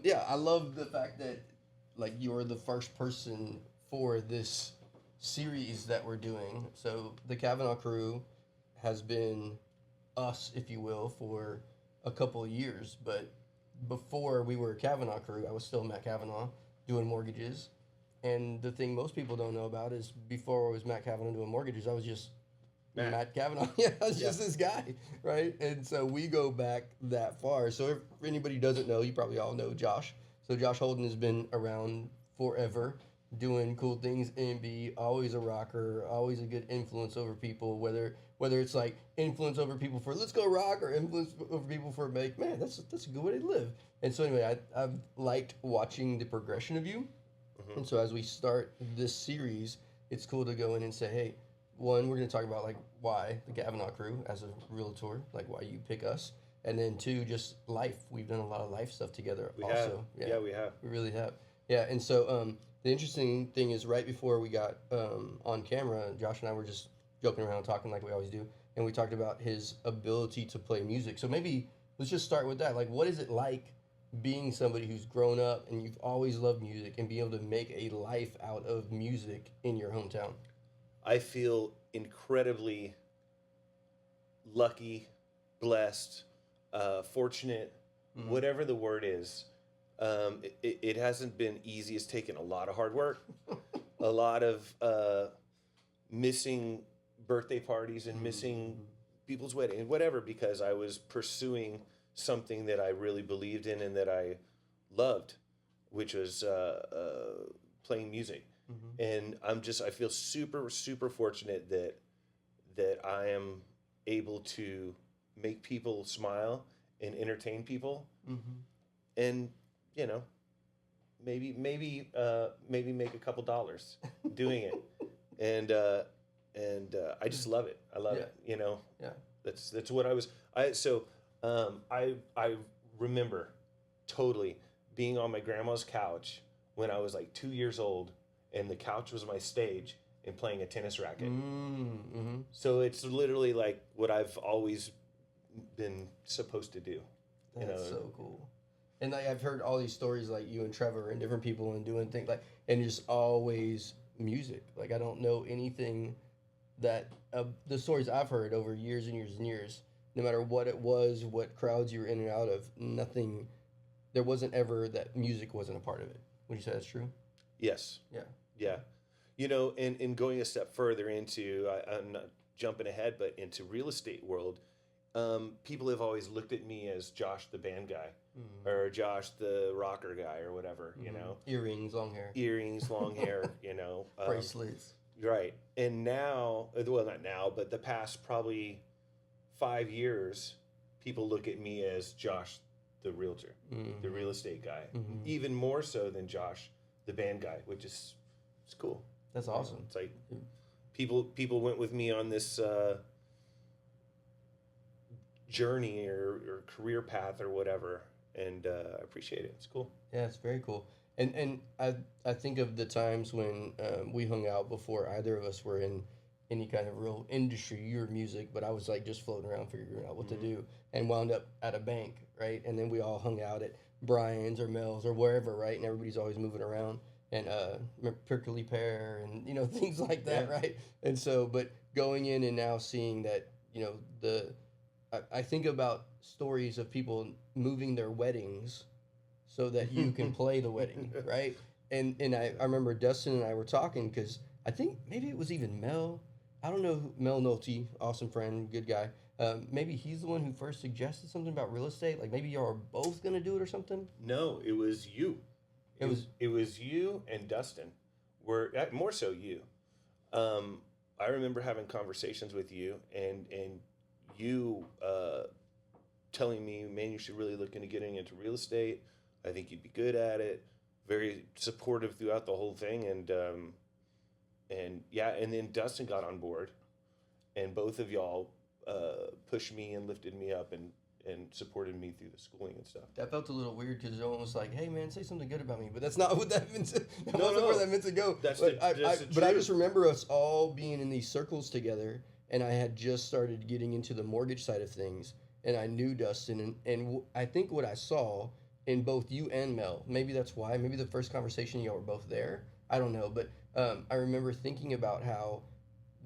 Yeah, I love the fact that like you're the first person for this series that we're doing. So the Kavanaugh crew has been us, if you will, for a couple of years. But before we were a Kavanaugh crew, I was still Matt Kavanaugh doing mortgages. And the thing most people don't know about is before I was Matt Kavanaugh doing mortgages, I was just Matt Kavanaugh. Yeah, I was just this guy, right? And so we go back that far. So if anybody doesn't know, you probably all know Josh. So Josh Holden has been around forever, doing cool things. MB, always a rocker, always a good influence over people. Whether it's like influence over people for let's go rock or influence over people for make man, that's a good way to live. And so anyway, I've liked watching the progression of you. And so as we start this series, it's cool to go in and say, hey, one, we're going to talk about like why the Kavanaugh crew as a realtor, like why you pick us, and then two, just life. We've done a lot of life stuff together. We also, have. Yeah, we have. We really have. Yeah, and so the interesting thing is, right before we got on camera, Josh and I were just joking around, talking like we always do, and we talked about his ability to play music. So maybe let's just start with that. Like, what is it like being somebody who's grown up and you've always loved music and be able to make a life out of music in your hometown? I feel incredibly lucky, blessed, fortunate, whatever the word is. It hasn't been easy. It's taken a lot of hard work, a lot of missing birthday parties and missing people's wedding and whatever, because I was pursuing something that I really believed in and that I loved, which was playing music. And I feel super, super fortunate that I am able to make people smile and entertain people, and you know, maybe make a couple dollars doing it, and I just love it. I love it. You know, Yeah. that's what I was. I remember totally being on my grandma's couch when I was like 2 years old, and the couch was my stage, and playing a tennis racket. So it's literally like what I've always been supposed to do. That's so cool. And like I've heard all these stories like you and Trevor and different people and doing things like and just always music. Like I don't know anything that the stories I've heard over years and years and years, no matter what it was, what crowds you were in and out of, nothing there wasn't ever that music wasn't a part of it. Would you say that's true? Yes. Yeah. Yeah. You know, and going a step further into, I'm not jumping ahead, but into real estate world, people have always looked at me as Josh the band guy, or Josh the rocker guy, or whatever, you know. Earrings, long hair. Earrings, long hair, you know. Bracelets. Right. And now, well, not now, but the past probably 5 years, people look at me as Josh the realtor, the real estate guy, even more so than Josh the band guy, which is it's cool. That's awesome. It's like people went with me on this journey or career path or whatever, and I appreciate it. It's cool. Yeah, it's very cool. And I think of the times when we hung out before either of us were in any kind of real industry. You were music, but I was like just floating around figuring out what to do, and wound up at a bank, right? And then we all hung out at Brian's or Mel's or wherever, right? And everybody's always moving around. And prickly pear and, you know, things like that, right? And so, but going in and now seeing that, you know, I think about stories of people moving their weddings so that you can play the wedding, right? And I remember Dustin and I were talking because I think maybe it was even Mel. I don't know, Mel Nolte, awesome friend, good guy. Maybe he's the one who first suggested something about real estate. Like maybe y'all are both going to do it or something? No, it was you. It was you and Dustin. More so you. I remember having conversations with you and you telling me, man, you should really look into getting into real estate. I think you'd be good at it. Very supportive throughout the whole thing, and then Dustin got on board, and both of y'all pushed me and lifted me up and supported me through the schooling and stuff. That felt a little weird because it was like, "Hey, man, say something good about me," but that's not what that meant. That No, wasn't no. where that meant to go. That's but the but I truth. just remember us all being in these circles together, and I had just started getting into the mortgage side of things, and I knew Dustin, and I think what I saw in both you and Mel. Maybe that's why. Maybe the first conversation y'all were both there. I don't know, but I remember thinking about how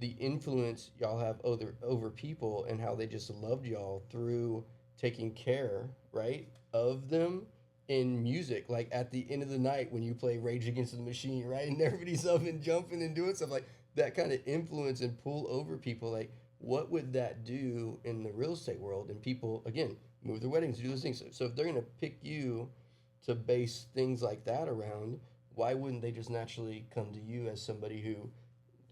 the influence y'all have over people and how they just loved y'all through taking care, right, of them in music. Like at the end of the night when you play Rage Against the Machine, right, and everybody's up and jumping and doing stuff like that, kind of influence and pull over people. Like, what would that do in the real estate world? And people again move their weddings, do those things. So if they're gonna pick you to base things like that around, why wouldn't they just naturally come to you as somebody who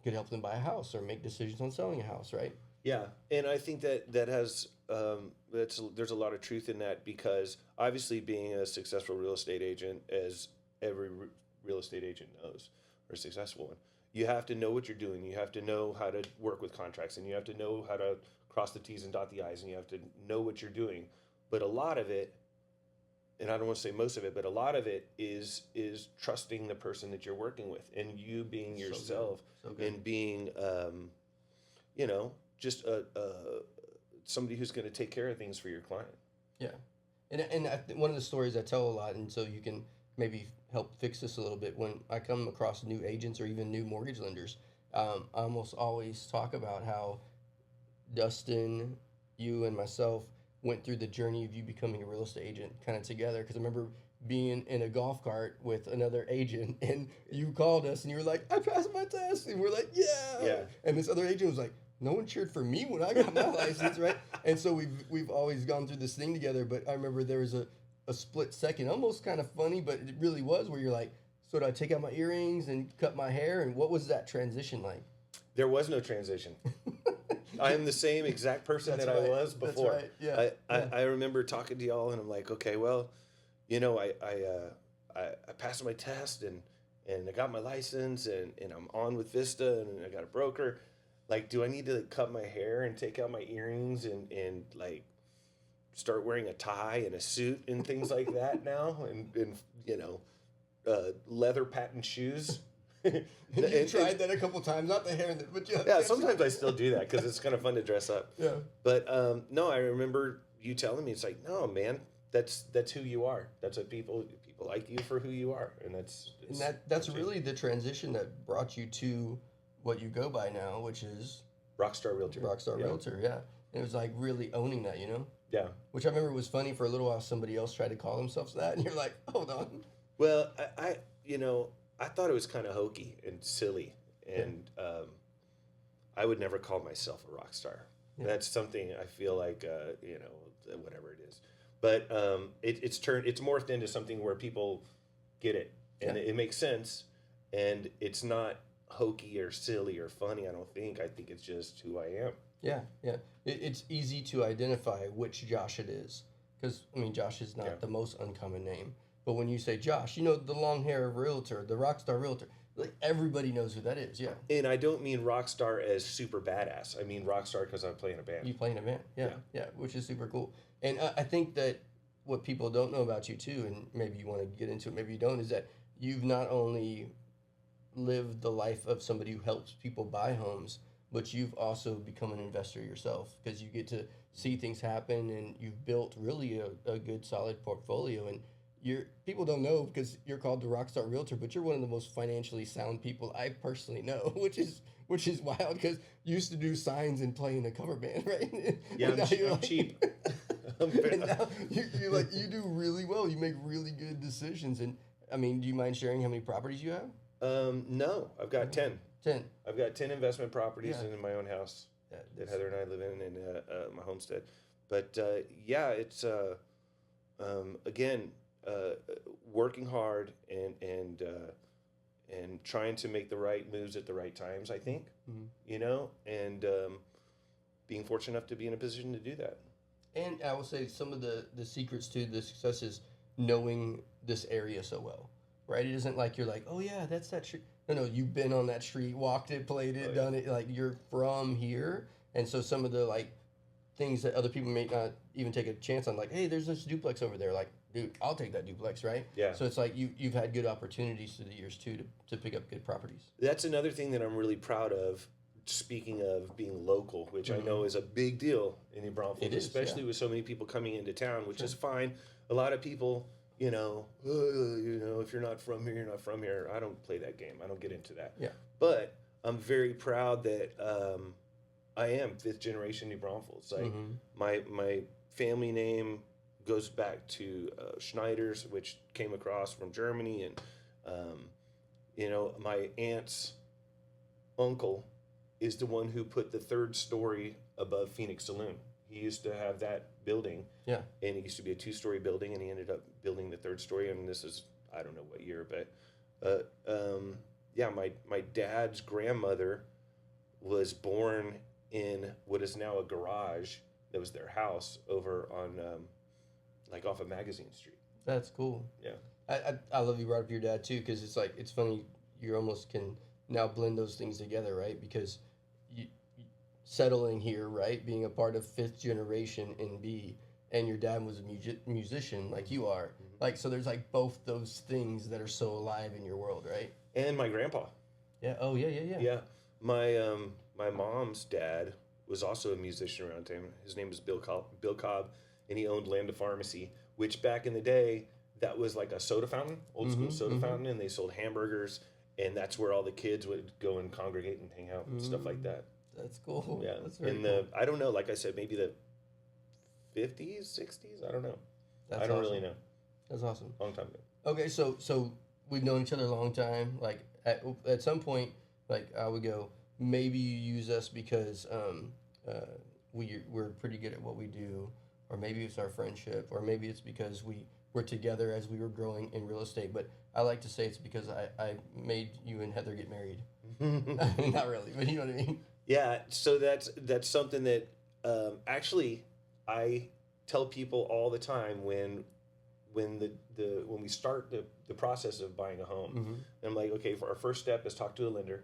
could help them buy a house or make decisions on selling a house, right? Yeah, and I think that has there's a lot of truth in that, because obviously being a successful real estate agent, as every real estate agent knows, or a successful one, you have to know what you're doing. You have to know how to work with contracts, and you have to know how to cross the T's and dot the I's, and you have to know what you're doing. But a lot of it, and I don't want to say most of it, but a lot of it is trusting the person that you're working with, and you being yourself, and being you know, just somebody who's going to take care of things for your client. Yeah, and one of the stories I tell a lot, and so you can maybe help fix this a little bit. When I come across new agents or even new mortgage lenders, I almost always talk about how Dustin, you, and myself went through the journey of you becoming a real estate agent kind of together. Because I remember being in a golf cart with another agent, and you called us and you were like, "I passed my test," and we're like, "Yeah." And this other agent was like, "No one cheered for me when I got my license," right? And so we've always gone through this thing together. But I remember there was a split second, almost kind of funny, but it really was, where you're like, "So do I take out my earrings and cut my hair?" And what was that transition like? There was no transition. I am the same exact person that I was before. That's right. Yeah. I remember talking to y'all, and I'm like, okay, well, you know, I passed my test, and I got my license, and I'm on with Vista, and I got a broker. Like, do I need to cut my hair and take out my earrings and like start wearing a tie and a suit and things like that now, and you know, leather patent shoes? You tried that a couple times, not the hair, but yeah. Sometimes I still do that because it's kind of fun to dress up. Yeah. But no, I remember you telling me, it's like, no, man, that's who you are. That's what people like you for who you are, and that's really the transition that brought you to what you go by now, which is Rockstar Realtor. Realtor, yeah. And it was like really owning that, you know? Yeah. Which I remember was funny for a little while. Somebody else tried to call themselves that, and you're like, hold on. Well, I you know, I thought it was kind of hokey and silly, and I would never call myself a rock star. Yeah. That's something I feel like, you know, whatever it is. But it's morphed into something where people get it, and it makes sense, and it's not hokey or silly or funny. I don't think. I think it's just who I am. Yeah, yeah. It's easy to identify which Josh it is, because I mean, Josh is not the most uncommon name. But when you say Josh, you know, the long hair realtor, the Rockstar Realtor, like everybody knows who that is. Yeah. And I don't mean Rockstar as super badass. I mean Rockstar because I play in a band. You play in a band, yeah, which is super cool. And I think that what people don't know about you too, and maybe you want to get into it, maybe you don't, is that you've not only lived the life of somebody who helps people buy homes, but you've also become an investor yourself, because you get to see things happen, and you've built really a good solid portfolio. And people don't know because you're called the Rockstar Realtor, but you're one of the most financially sound people I personally know, which is wild, because you used to do signs and play in a cover band, right? Yeah, I'm cheap. And now you do really well. You make really good decisions. And I mean, do you mind sharing how many properties you have? No, I've got 10. 10. I've got 10 investment properties in my own house that Heather and I live in my homestead. But yeah, it's again, working hard and trying to make the right moves at the right times, I think, you know, and being fortunate enough to be in a position to do that. And I will say some of the secrets to the success is knowing this area so well, right? It isn't like you're like, oh yeah, that's that street. No, you've been on that street, walked it, played it, done it. Like, you're from here. And so some of the like things that other people may not even take a chance on, like, hey, there's this duplex over there. Like, dude, I'll take that duplex, right? Yeah. So it's like you've had good opportunities through the years too to pick up good properties. That's another thing that I'm really proud of. Speaking of being local, which I know is a big deal in Braunfels, especially with so many people coming into town, which is fine. A lot of people if you're not from here, you're not from here. I don't play that game. I don't get into that. Yeah. But I'm very proud that I am fifth generation New Braunfels. Like my family name goes back to Schneider's, which came across from Germany, and my aunt's uncle is the one who put the third story above Phoenix Saloon. He used to have that building. Yeah. And it used to be a 2-story building, and he ended up building the third story. And this is, I don't know what year, but my dad's grandmother was born in what is now a garage that was their house over on, off of Magazine Street. That's cool. Yeah. I love you brought up your dad too, because it's funny, you almost can now blend those things together, right? Because you settling here, right, being a part of fifth generation in B, and your dad was a musician like you are, so there's both those things that are so alive in your world, right? And my grandpa. Yeah. Oh yeah. Yeah. My mom's dad was also a musician around town. His name was Bill Cobb, and he owned Land of Pharmacy, which back in the day, that was like a soda fountain, old school soda fountain, and they sold hamburgers, and that's where all the kids would go and congregate and hang out and stuff like that. That's cool. Yeah. That's very cool. I don't know, like I said, maybe the 50s, 60s, I don't know. That's I don't awesome. really know. That's awesome. Long time ago. Okay, so we've known each other a long time. Like at some point, I would go, maybe you use us because we're pretty good at what we do, or maybe it's our friendship, or maybe it's because we're together as we were growing in real estate. But I like to say it's because I made you and Heather get married. Not really, but you know what I mean. Yeah, so that's something that actually I tell people all the time when we start the process of buying a home. I'm like, okay, for our first step is talk to a lender,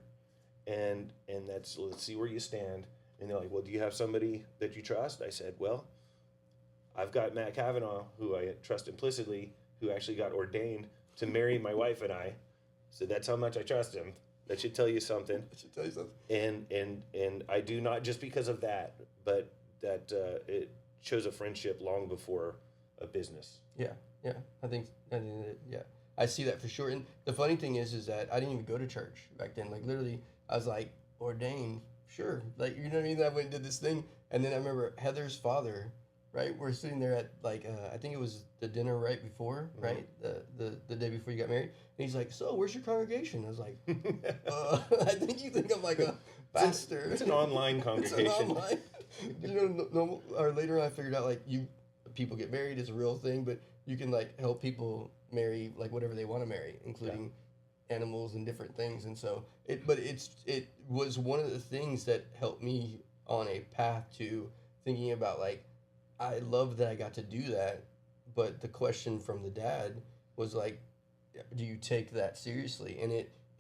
and let's see where you stand. And they're like, well, do you have somebody that you trust? I said, well, I've got Matt Kavanaugh, who I trust implicitly, who actually got ordained to marry my wife and I. So that's how much I trust him. That should tell you something. That should tell you something. And I do not just because of that, but that it shows a friendship long before a business. Yeah. I think yeah. I see that for sure. And the funny thing is that I didn't even go to church back then. Like literally, I was like, ordained, sure. Like, you know what I mean? I went and did this thing, and then I remember Heather's father. Right, we're sitting there at I think it was the dinner right before, right, the day before you got married, and he's like, "So, where's your congregation?" I was like, "I think you think I'm like a pastor." It's an online congregation. It's an online. Or later on, I figured out people get married is a real thing, but you can help people marry whatever they want to marry, including animals and different things, and so it was one of the things that helped me on a path to thinking about I love that I got to do that, but the question from the dad was do you take that seriously?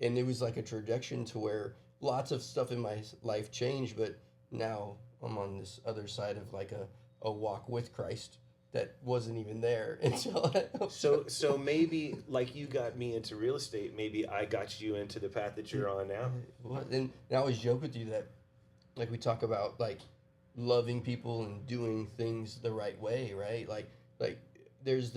And it was like a trajectory to where lots of stuff in my life changed, but now I'm on this other side of a walk with Christ that wasn't even there until so maybe you got me into real estate, maybe I got you into the path that you're on now. Well, and I always joke with you that we talk about loving people and doing things the right way, right? There's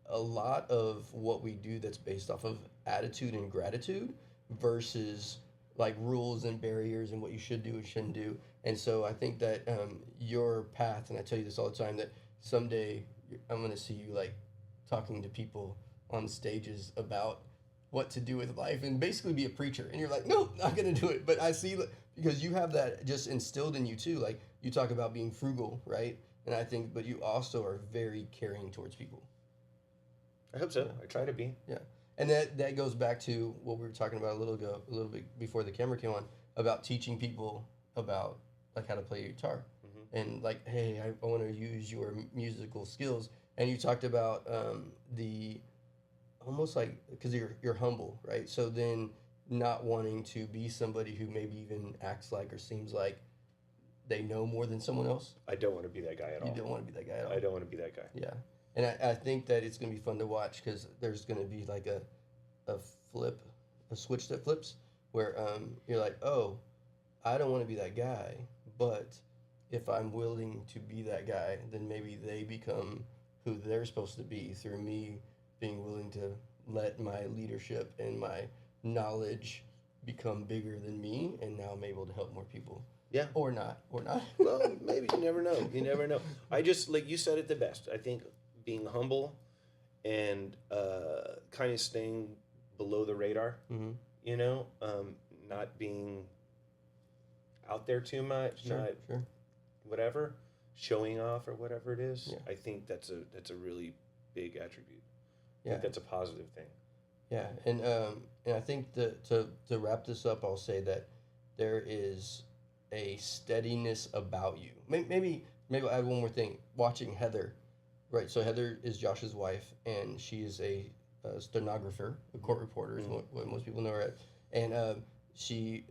a lot of what we do that's based off of attitude and gratitude versus rules and barriers and what you should do and shouldn't do. And so I think that your path, and I tell you this all the time, that someday I'm going to see you talking to people on stages about what to do with life and basically be a preacher. And you're like, no, not going to do it. But I see, because you have that just instilled in you too. You talk about being frugal, right? And I think, but you also are very caring towards people. I hope so. I try to be. Yeah. And that goes back to what we were talking about a little bit before the camera came on, about teaching people about how to play guitar. And hey, I want to use your musical skills. And you talked about the almost because you're humble, right? So then not wanting to be somebody who maybe even acts or seems like they know more than someone else. I don't want to be that guy at all. You don't want to be that guy at all. I don't want to be that guy. Yeah. And I think that it's going to be fun to watch, because there's going to be a switch that flips where you're like, oh, I don't want to be that guy, but if I'm willing to be that guy, then maybe they become who they're supposed to be through me being willing to let my leadership and my knowledge become bigger than me, and now I'm able to help more people. Yeah. Or not. Well, maybe you never know. You never know. I just, like you said it the best. I think being humble and kind of staying below the radar, Mm-hmm. you know, not being out there too much, not Sure. whatever, showing off or whatever it is. Yeah. I think that's a really big attribute. I Yeah. think that's a positive thing. Yeah, and I think that to wrap this up, I'll say that there is a steadiness about you. Maybe I'll add one more thing. Watching Heather, right? So Heather is Josh's wife, and she is a stenographer, a court reporter, is what most people know her as. And she,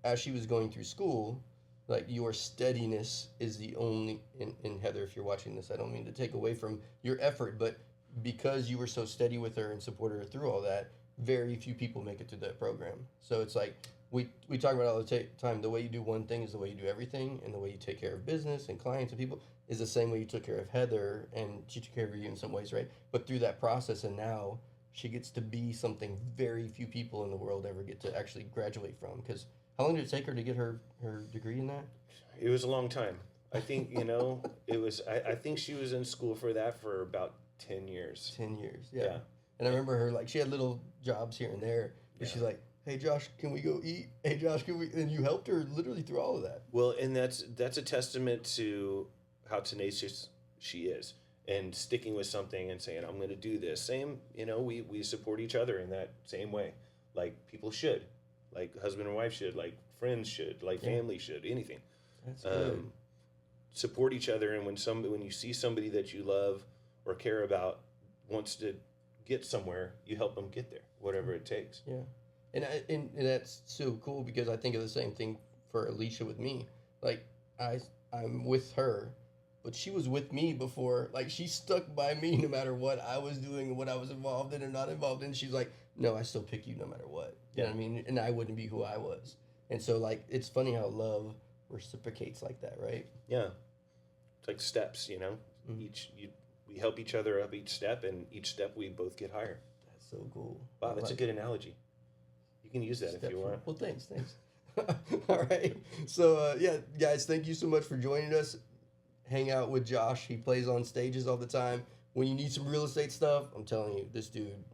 as she was going through school, like your steadiness is the only in Heather. If you're watching this, I don't mean to take away from your effort, but because you were so steady with her and supported her through all that, very few people make it through that program. So it's like we talk about all the time. The way you do one thing is the way you do everything, and the way you take care of business and clients and people is the same way you took care of Heather, and she took care of you in some ways, right? But through that process, and now she gets to be something very few people in the world ever get to actually graduate from. Because how long did it take her to get her degree in that? It was a long time. I think, it was, I think she was in school for that for about 10 years. 10 years, yeah. And I remember her, like, she had little jobs here and there, but she's like, hey, Josh, can we go eat? Hey, Josh, can we? And you helped her literally through all of that. Well, and that's a testament to how tenacious she is and sticking with something and saying, I'm going to do this. Same, we support each other in that same way. Like people should. Like husband and wife should. Like friends should. Like family should. Anything. That's good. Support each other, and when you see somebody that you love or care about wants to get somewhere, you help them get there, whatever it takes. Yeah, and that's so cool because I think of the same thing for Alicia with me. Like I'm with her, but she was with me before. Like she stuck by me no matter what I was doing and what I was involved in or not involved in. She's like, no, I still pick you no matter what. You know what I mean? And I wouldn't be who I was. And so like it's funny how love reciprocates like that, right? Yeah, it's like steps. Mm-hmm. We help each other up each step, and each step we both get higher. That's so cool. Wow, that's a good analogy. You can use that if you want. Well, thanks. All right. So, guys, thank you so much for joining us. Hang out with Josh. He plays on stages all the time. When you need some real estate stuff, I'm telling you, this dude